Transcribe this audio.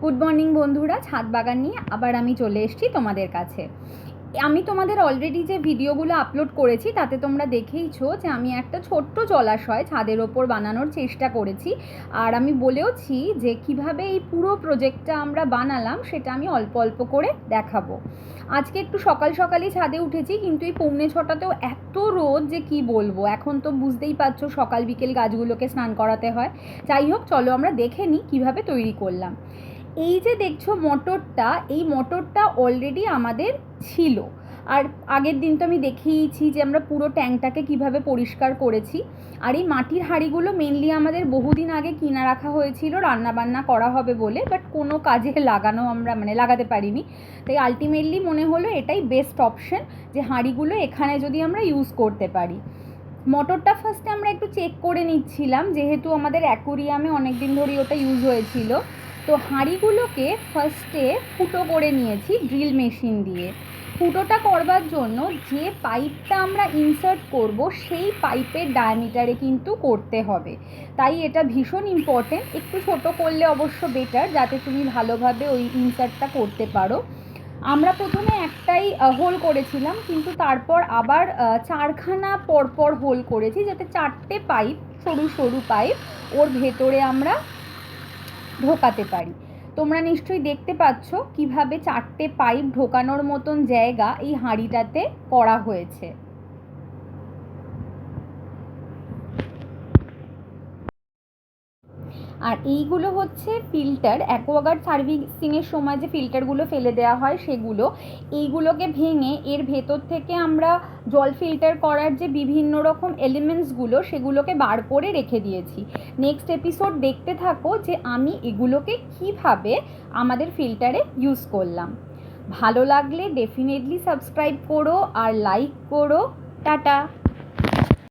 Good morning বন্ধুরা, ছাদ বাগান নিয়ে আবার আমি চলে এসেছি তোমাদের কাছে। আমি তোমাদের অলরেডি যে ভিডিওগুলো আপলোড করেছি তাতে তোমরা দেখেইছো যে আমি একটা ছোট্ট জলাশয় ছাদের ওপর বানানোর চেষ্টা করেছি। আর আমি বলেওছি যে কিভাবে এই পুরো প্রজেক্টটা আমরা বানালাম সেটা আমি অল্প অল্প করে দেখাবো। আজকে একটু সকাল সকালই ছাদে উঠেছি, কিন্তু এই 6:45তেও এত রোদ যে কি বলবো। এখন তো বুঝতেই পারছো সকাল বিকেল গাছগুলোকে স্নান করাতে হয়। যাই হোক, চলো আমরা দেখে নিই কীভাবে তৈরি করলাম। এই যে দেখছো মোটরটা, এই মোটরটা অলরেডি আমাদের ছিল। আর আগের দিন তো আমি দেখিয়েছি যে আমরা পুরো ট্যাঙ্কটাকে কিভাবে পরিষ্কার করেছি। আর এই মাটির হাঁড়িগুলো মেনলি আমাদের বহুদিন আগে কিনা রাখা হয়েছিল রান্না বান্না করা হবে বলে, বাট কোনো কাজে আমরা লাগাতে পারিনি। তাই আলটিমেটলি মনে হলো এটাই বেস্ট অপশন যে হাঁড়িগুলো এখানে যদি আমরা ইউজ করতে পারি। মোটরটা ফার্স্টে আমরা একটু চেক করে নিচ্ছিলাম, যেহেতু আমাদের অ্যাকোরিয়ামে অনেক দিন ধরেই ওটা ইউজ হয়েছিল। তো হাঁড়িগুলোকে ফার্স্টে ফুটো করে নিয়েছি ড্রিল মেশিন দিয়ে। ফুটোটা করবার জন্য যে পাইপটা আমরা ইনসার্ট করব সেই পাইপের ডায়ামিটারে কিন্তু করতে হবে। তাই এটা ভীষণ ইম্পর্টেন্ট। একটু ছোট করলে অবশ্য বেটার, যাতে তুমি ভালোভাবে ওই ইনসার্টটা করতে পারো। আমরা প্রথমে একটাই হোল করেছিলাম, কিন্তু তারপর আবার 4খানা পরপর হোল করেছি, যাতে 4টে পাইপ, সরু সরু পাইপ ওর ভেতরে আমরা ঢোকাতে পারি। তোমরা নিশ্চয়ই দেখতে পাচ্ছ কিভাবে 4টে পাইপ ঢোকানোর মতন জায়গা এই হাঁড়িটাতে করা হয়েছে। আর এইগুলো হচ্ছে ফিল্টার, অ্যাকোয়াগার্ড সার্ভিসিংয়ের সময় যে ফিল্টারগুলো ফেলে দেওয়া হয় সেগুলো। এইগুলোকে ভেঙে এর ভেতর থেকে আমরা জল ফিল্টার করার যে বিভিন্ন রকম এলিমেন্টসগুলো সেগুলোকে বার করে রেখে দিয়েছি। নেক্সট এপিসোড দেখতে থাকো যে আমি এগুলোকে কিভাবে আমাদের ফিল্টারে ইউজ করলাম। ভালো লাগলে ডেফিনেটলি সাবস্ক্রাইব করো আর লাইক করো। টাটা।